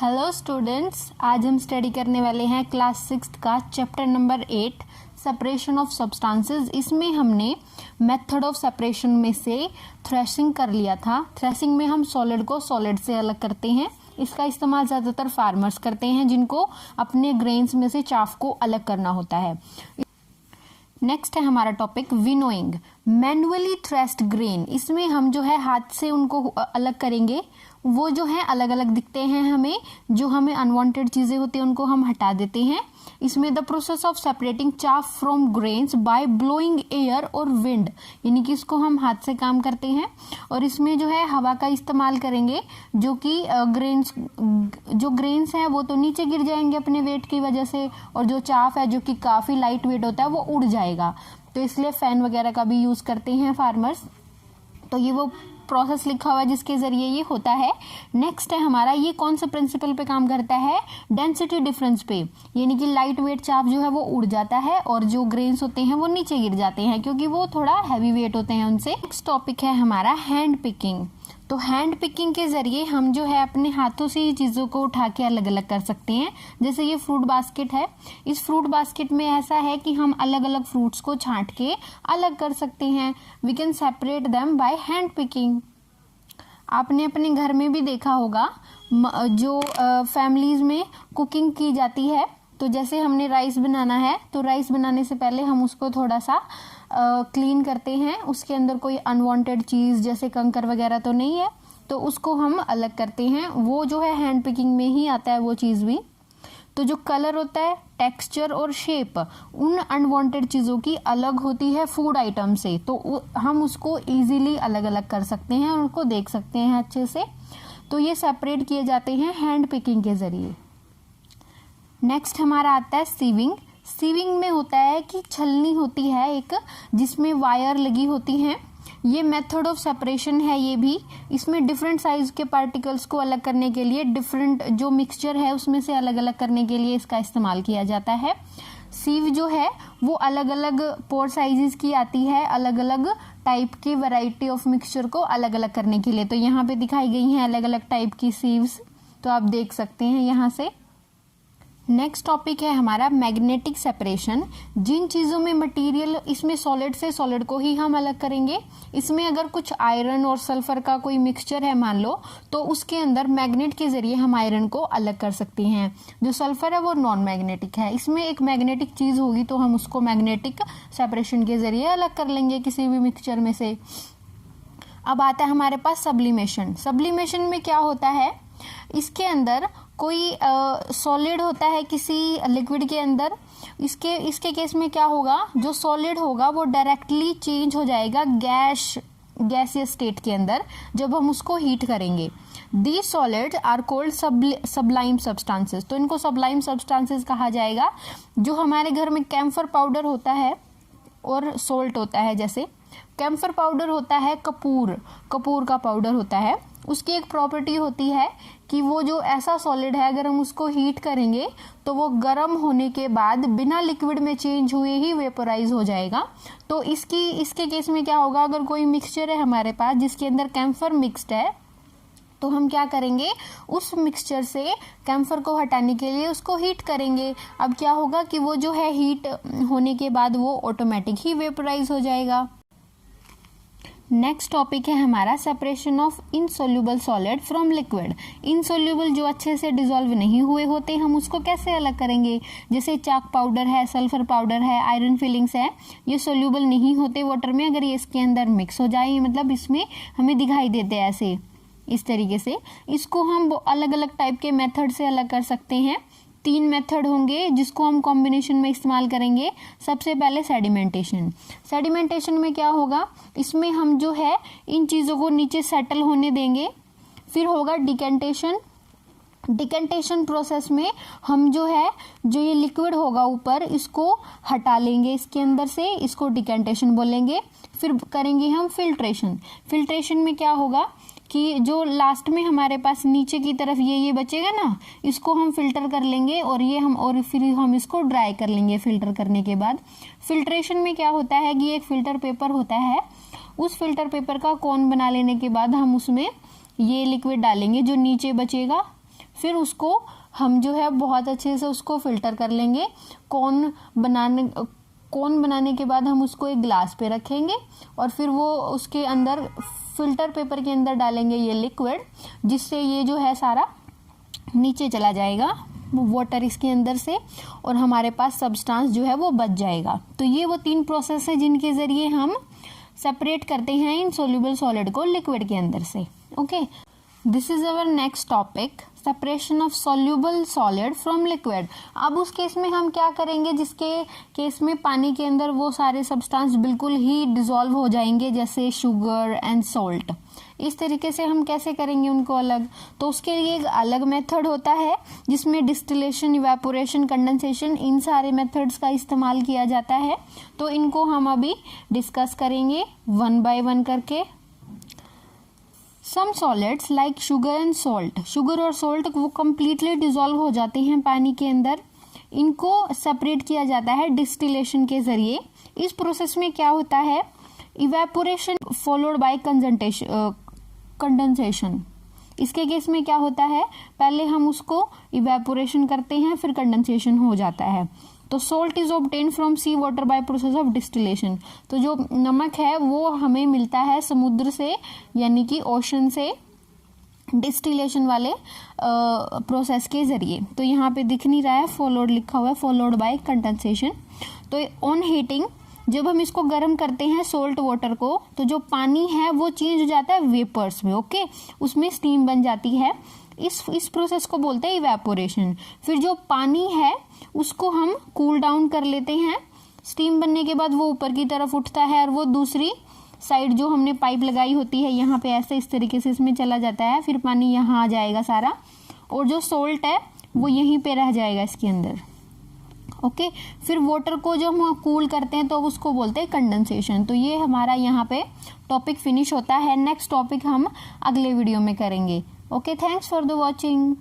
Hello students, आज हम study करने वाले हैं क्लास 6 का chapter number 8 separation of substances. इसमें हमने मेथड ऑफ सेपरेशन में से थ्रेशिंग कर लिया था। थ्रेशिंग में हम सॉलिड को सॉलिड से अलग करते हैं। इसका इस्तेमाल ज़्यादातर फार्मर्स करते हैं जिनको अपने ग्रेन्स में से चाफ को अलग करना होता है। नेक्स्ट है हमारा टॉपिक विनोइंग, मैनुअली थ्रेस्ड ग्रेन। इसमें हम जो है हाथ से उनको अलग करेंगे। वो जो है अलग अलग दिखते हैं हमें, जो हमें अनवांटेड चीज़ें होती हैं उनको हम हटा देते हैं। इसमें the process of separating chaff from grains by blowing air और विंड, यानी कि इसको हम हाथ से काम करते हैं और इसमें जो है हवा का इस्तेमाल करेंगे, जो कि ग्रेन्स हैं वो तो नीचे गिर जाएंगे अपने वेट की वजह से, और जो चाफ है जो कि काफ़ी लाइट वेट होता है वो उड़ जाएगा। तो इसलिए फैन वगैरह का भी यूज़ करते हैं फार्मर्स। तो ये वो प्रोसेस लिखा हुआ है जिसके ज़रिए ये होता है। नेक्स्ट है हमारा, ये कौन से प्रिंसिपल पे काम करता है? डेंसिटी डिफरेंस पे, यानी कि लाइट वेट चाफ जो है वो उड़ जाता है और जो ग्रेन्स होते हैं वो नीचे गिर जाते हैं क्योंकि वो थोड़ा हैवी वेट होते हैं उनसे। नेक्स्ट टॉपिक है हमारा हैंड पिकिंग। तो हैंड पिकिंग के ज़रिए हम जो है अपने हाथों से ये चीज़ों को उठा के अलग अलग कर सकते हैं। जैसे ये फ्रूट बास्केट है, इस फ्रूट बास्केट में ऐसा है कि हम अलग अलग फ्रूट्स को छांट के अलग कर सकते हैं। We can separate them by hand picking. आपने अपने घर में भी देखा होगा जो फैमिलीज़ में कुकिंग की जाती है। तो जैसे हमने राइस बनाना है तो राइस बनाने से पहले हम उसको थोड़ा सा क्लीन करते हैं। उसके अंदर कोई अनवांटेड चीज़ जैसे कंकर वगैरह तो नहीं है, तो उसको हम अलग करते हैं। वो जो है हैंड पिकिंग में ही आता है वो चीज़ भी। तो जो कलर होता है, टेक्सचर और शेप, उन अनवांटेड चीज़ों की अलग होती है फूड आइटम से, तो हम उसको इजीली अलग अलग कर सकते हैं और उनको देख सकते हैं अच्छे से। तो ये सेपरेट किए जाते हैं हैंड पिकिंग के ज़रिए। नेक्स्ट हमारा आता है सीविंग। सीविंग में होता है कि छलनी होती है एक, जिसमें वायर लगी होती हैं। ये मेथड ऑफ सेपरेशन है ये भी। इसमें डिफरेंट साइज के पार्टिकल्स को अलग करने के लिए, डिफरेंट जो मिक्सचर है उसमें से अलग अलग करने के लिए इसका इस्तेमाल किया जाता है। सीव जो है वो अलग अलग पोर साइजेस की आती है, अलग अलग टाइप की वैरायटी ऑफ मिक्सचर को अलग अलग करने के लिए। तो यहाँ पे दिखाई गई हैं अलग अलग टाइप की सीव्स, तो आप देख सकते हैं यहाँ से। नेक्स्ट टॉपिक है हमारा मैग्नेटिक सेपरेशन। जिन चीज़ों में मटेरियल, इसमें सॉलिड से सॉलिड को ही हम अलग करेंगे। इसमें अगर कुछ आयरन और सल्फर का कोई मिक्सचर है मान लो, तो उसके अंदर मैग्नेट के ज़रिए हम आयरन को अलग कर सकते हैं। जो सल्फर है वो नॉन मैग्नेटिक है, इसमें एक मैग्नेटिक चीज़ होगी तो हम उसको मैग्नेटिक सेपरेशन के ज़रिए अलग कर लेंगे किसी भी मिक्सचर में से। अब आता है हमारे पास सब्लिमेशन। सब्लिमेशन में क्या होता है, इसके अंदर कोई सॉलिड होता है किसी लिक्विड के अंदर। इसके केस में क्या होगा, जो सॉलिड होगा वो डायरेक्टली चेंज हो जाएगा गैसियस स्टेट के अंदर जब हम उसको हीट करेंगे। These solids are called sublime substances. तो इनको सबलाइम सब्सटेंसेस कहा जाएगा। जो हमारे घर में कैम्फर पाउडर होता है और सोल्ट होता है, जैसे कैम्फर पाउडर होता है कपूर का पाउडर होता है, उसकी एक प्रॉपर्टी होती है कि वो जो ऐसा सॉलिड है अगर हम उसको हीट करेंगे तो वो गर्म होने के बाद बिना लिक्विड में चेंज हुए ही वेपोराइज हो जाएगा। तो इसके केस में क्या होगा, अगर कोई मिक्सचर है हमारे पास जिसके अंदर कैम्फर मिक्स्ड है, तो हम क्या करेंगे, उस मिक्सचर से कैम्फर को हटाने के लिए उसको हीट करेंगे। अब क्या होगा कि वो जो है हीट होने के बाद वो ऑटोमेटिक ही वेपोराइज हो जाएगा। नेक्स्ट टॉपिक है हमारा separation of insoluble solid from liquid. Insoluble जो अच्छे से डिसॉल्व नहीं हुए होते, हम उसको कैसे अलग करेंगे? जैसे चाक पाउडर है, सल्फर पाउडर है, आयरन फिलिंग्स है, ये सोल्यूबल नहीं होते वाटर में। अगर ये इसके अंदर मिक्स हो जाए, मतलब इसमें हमें दिखाई देते हैं ऐसे इस तरीके से, इसको हम अलग अलग टाइप के मेथड से अलग कर सकते हैं। 3 मेथड होंगे जिसको हम कॉम्बिनेशन में इस्तेमाल करेंगे। सबसे पहले सेडिमेंटेशन। सेडिमेंटेशन में क्या होगा, इसमें हम जो है इन चीज़ों को नीचे सेटल होने देंगे। फिर होगा डिकेंटेशन। डिकेंटेशन प्रोसेस में हम जो ये लिक्विड होगा ऊपर, इसको हटा लेंगे इसके अंदर से, इसको डिकेंटेशन बोलेंगे। फिर करेंगे हम फिल्ट्रेशन। फिल्ट्रेशन में क्या होगा कि जो लास्ट में हमारे पास नीचे की तरफ ये बचेगा ना, इसको हम फिल्टर कर लेंगे और फिर हम इसको ड्राई कर लेंगे। फिल्टर करने के बाद फिल्ट्रेशन में क्या होता है कि एक फिल्टर पेपर होता है, उस फिल्टर पेपर का कोन बना लेने के बाद हम उसमें ये लिक्विड डालेंगे जो नीचे बचेगा। फिर उसको हम जो है बहुत अच्छे से उसको फिल्टर कर लेंगे। कोन बनाने के बाद हम उसको एक ग्लास पे रखेंगे और फिर वो उसके अंदर फिल्टर पेपर के अंदर डालेंगे ये लिक्विड, जिससे ये जो है सारा नीचे चला जाएगा वाटर इसके अंदर से, और हमारे पास सब्सटेंस जो है वो बच जाएगा। तो ये वो 3 प्रोसेस है जिनके ज़रिए हम सेपरेट करते हैं इनसॉल्युबल सॉलिड को लिक्विड के अंदर से। Okay, this is our next topic, separation of soluble solid from liquid. अब उस केस में हम क्या करेंगे जिसके केस में पानी के अंदर वो सारे सब्सटेंस बिल्कुल ही डिसॉल्व हो जाएंगे, जैसे शुगर एंड सॉल्ट। इस तरीके से हम कैसे करेंगे उनको अलग, तो उसके लिए एक अलग मेथड होता है जिसमें डिस्टिलेशन, इवेपोरेशन, कंडेंसेशन, इन सारे मेथड्स का इस्तेमाल किया जाता है। तो इनको हम अभी डिस्कस करेंगे 1 बाय 1 करके। Some solids like sugar and salt, sugar और सॉल्ट वो कम्प्लीटली डिसॉल्व हो जाते हैं पानी के अंदर। इनको सेपरेट किया जाता है डिस्टिलेशन के जरिए। इस प्रोसेस में क्या होता है, इवेपोरेशन फॉलोड बाय कंडेंसेशन। इसके केस में क्या होता है, पहले हम उसको इवेपोरेशन करते हैं, फिर कंडेंसेशन हो जाता है। तो salt is obtain from sea water by process of distillation. तो जो नमक है वो हमें मिलता है समुद्र से, यानी कि ओशन से, डिस्टिलेशन वाले प्रोसेस के जरिए। तो यहाँ पे दिख नहीं रहा है, फॉलोड लिखा हुआ है, फॉलोड बाय कंडेंसेशन। तो ऑन हीटिंग, जब हम इसको गर्म करते हैं सोल्ट वाटर को, तो जो पानी है वो चेंज हो जाता है वेपर्स में। ओके, उसमें स्टीम बन जाती है। इस प्रोसेस को बोलते हैं इवेपोरेशन। फिर जो पानी है उसको हम कूल डाउन कर लेते हैं। स्टीम बनने के बाद वो ऊपर की तरफ उठता है और वो दूसरी साइड जो हमने पाइप लगाई होती है यहाँ पे ऐसे इस तरीके से इसमें चला जाता है। फिर पानी यहाँ आ जाएगा सारा, और जो सोल्ट है वो यहीं पे रह जाएगा इसके अंदर। ओके, फिर वाटर को जब हम कूल करते हैं तो उसको बोलते हैं कंडेंसेशन। तो ये हमारा यहाँ पे टॉपिक फिनिश होता है। नेक्स्ट टॉपिक हम अगले वीडियो में करेंगे। Okay, thanks for the watching.